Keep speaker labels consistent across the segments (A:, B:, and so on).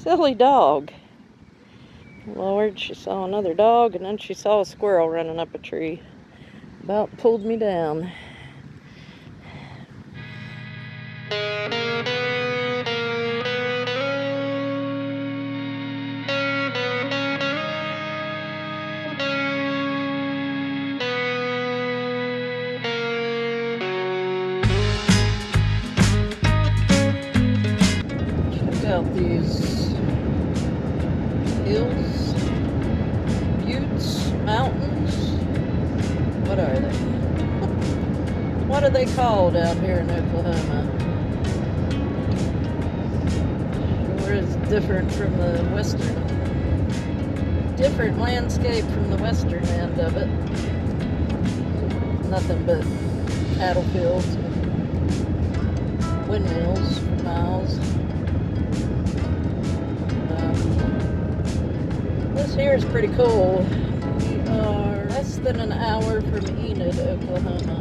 A: Silly dog. Lord, she saw another dog, and then she saw a squirrel running up a tree. About pulled me down. Check out these hills, buttes, mountains. What are they? What are they called out here in Oklahoma? Sure is different from the different landscape from the western end of it. Nothing but cattle fields and windmills for miles. This here is pretty cool. We are less than an hour from Enid, Oklahoma.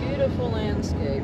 A: Beautiful landscape.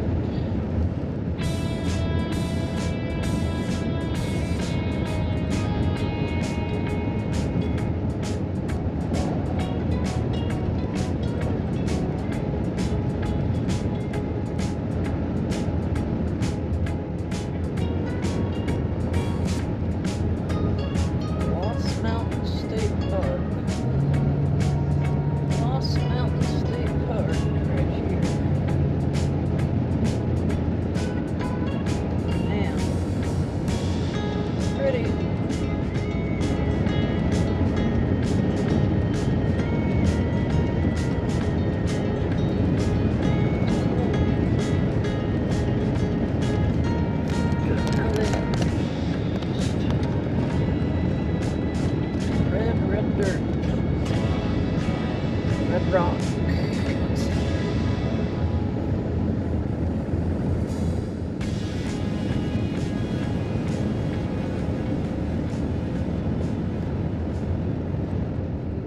A: Rock.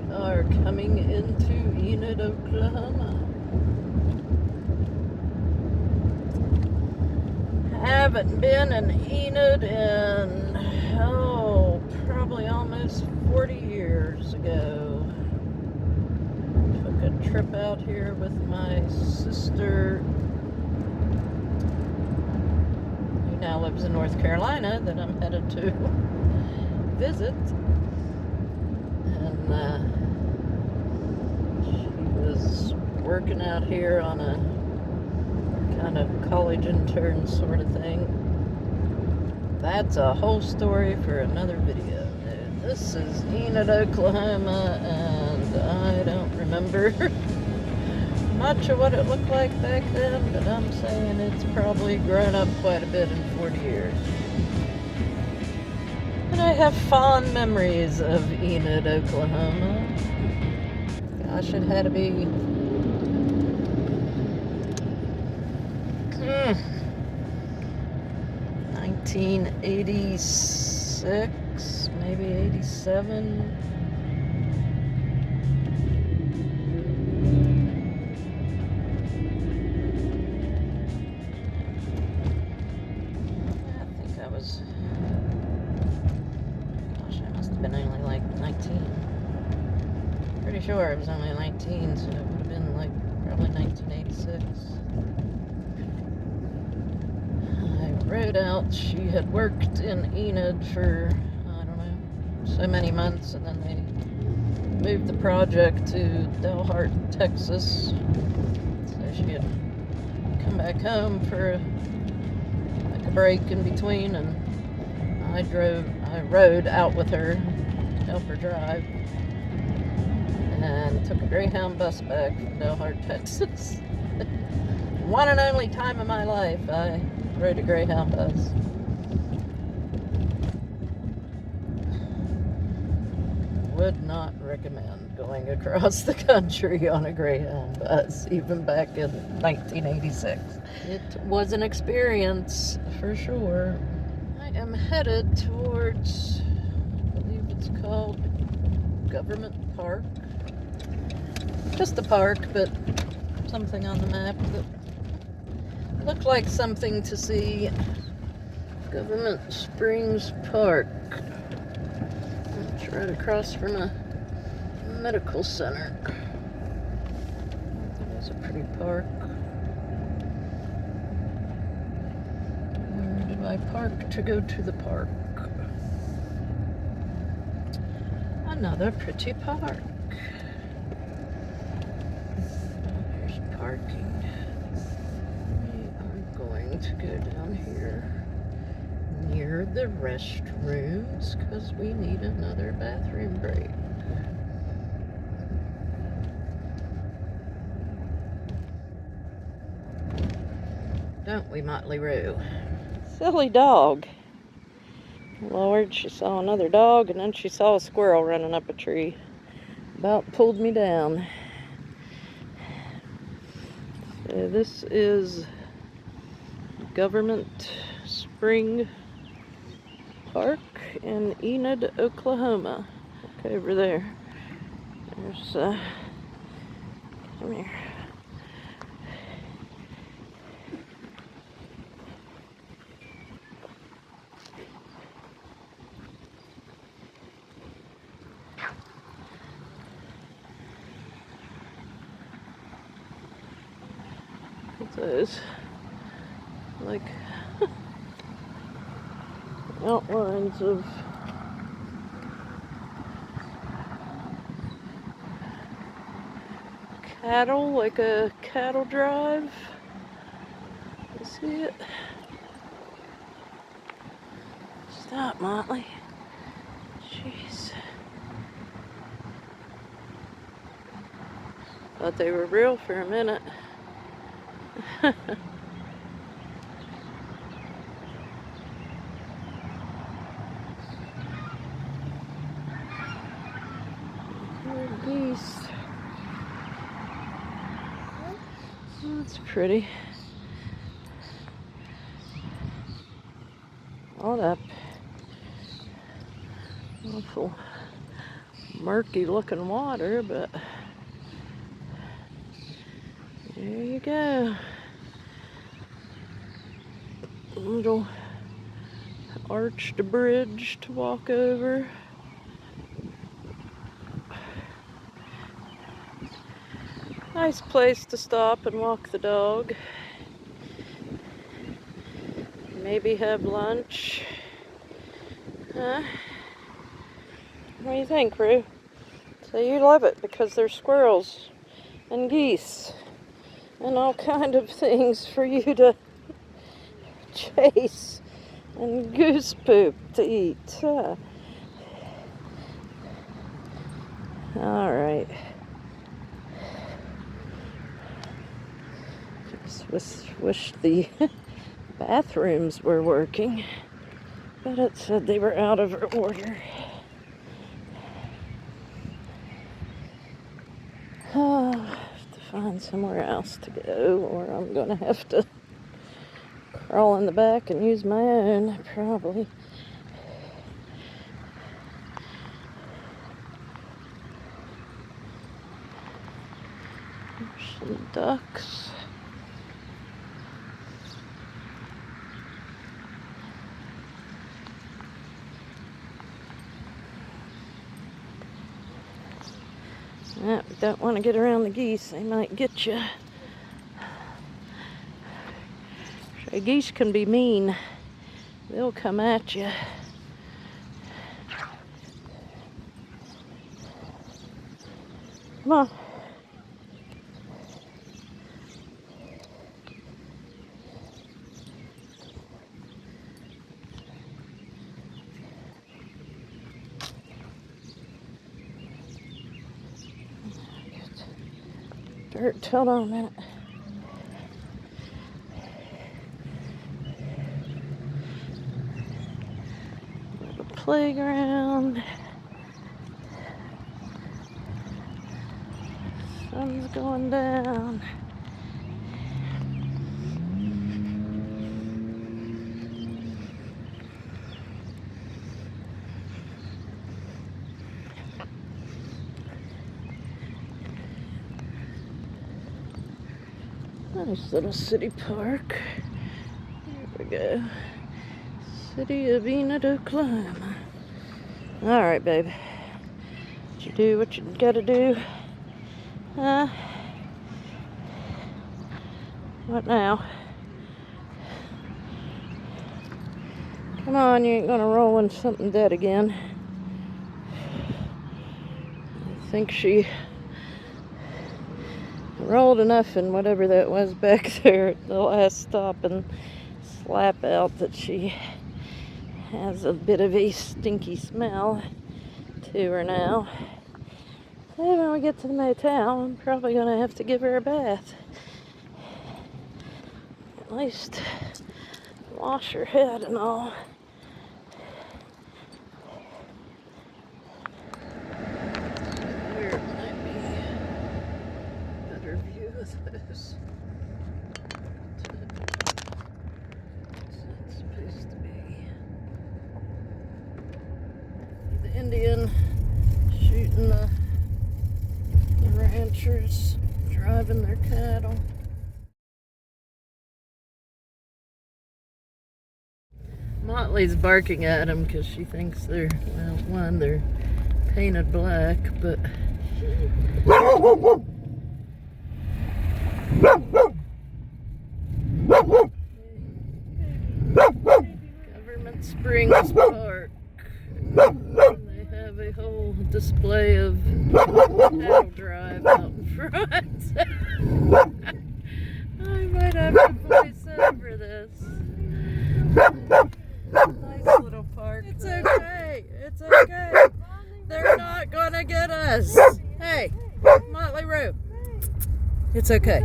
A: We are coming into Enid, Oklahoma. Haven't been in Enid in, probably almost 40 years ago. A trip out here with my sister, who now lives in North Carolina, that I'm headed to visit. And she was working out here on a kind of college intern sort of thing. That's a whole story for another video. This is Enid, Oklahoma, and I don't remember much of what it looked like back then, but I'm saying it's probably grown up quite a bit in 40 years. And I have fond memories of Enid, Oklahoma. Gosh, it had to be 1986, maybe 87. Only like 19. Pretty sure I was only 19, so it would have been like probably 1986. I wrote out she had worked in Enid for, I don't know, so many months, and then they moved the project to Delhart, Texas. So she had come back home for like a break in between, and I rode out with her, help her drive, and took a Greyhound bus back from Delhart, Texas. One and only time in my life I rode a Greyhound bus. Would not recommend going across the country on a Greyhound bus, even back in 1986. It was an experience, for sure. I am headed towards, I believe it's called Government Park. Just a park, but something on the map that looked like something to see. Government Springs Park. It's right across from a medical center. That is a pretty park. Where do I park to go to the park? Another pretty park. There's parking. We are going to go down here near the restrooms because we need another bathroom break. Don't we, Motley Rue? Silly dog. Lord, she saw another dog and then she saw a squirrel running up a tree. About pulled me down. So this is Government Spring Park in Enid, Oklahoma. Look over there. There's, come here. Those like outlines of cattle, like a cattle drive. You see it? Stop, Motley. Jeez. Thought they were real for a minute. Geese. Oh, that's pretty. All up. Awful murky looking water, but there you go. A little arched bridge to walk over. Nice place to stop and walk the dog. Maybe have lunch. Huh? What do you think, Rue? So you love it because there's squirrels and geese and all kind of things for you to chase and goose poop to eat. Huh? All right. Just wish the bathrooms were working, but it said they were out of order. Oh, I have to find somewhere else to go, or I'm gonna have to crawl in the back and use my own, probably. There's some ducks. Yeah, we don't want to get around the geese. They might get you. So geese can be mean. They'll come at you. Come on. Dirt, hold on a minute. Little playground. Sun's going down. Nice little city park. Here we go. City of Enid to climb. Alright, babe. You do what you gotta do. Huh? What now? Come on, you ain't gonna roll in something dead again. I think she rolled enough in whatever that was back there at the last stop and slap out that she has a bit of a stinky smell to her now. So when we get to the motel, I'm probably gonna have to give her a bath. At least wash her head and all. There might be a better view of this. What's that supposed to be? The Indian shooting the ranchers driving their cattle. Motley's barking at them because she thinks they're, well, one, they're painted black, but Government Springs Park. They have a whole display of cattle drive out in front. I might have to voice over this. Nice little park. It's okay. It's okay. They're not gonna get us. Hey, Motley Rue. It's okay.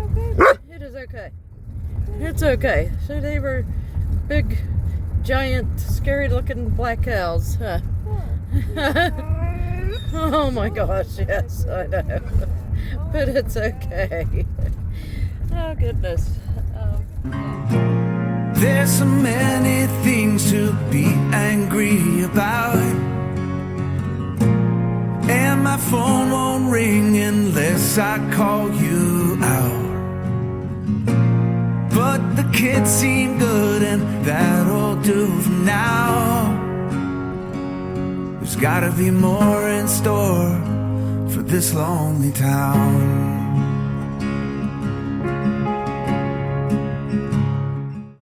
A: It is okay. It's okay. So they were big, giant, scary-looking black cows, huh? Oh my gosh, yes, I know. But it's okay. Oh goodness.
B: There's so many things to be angry about, and my phone won't ring unless I call you out. But the kids seem good and that'll do for now. There's gotta be more in store for this lonely town.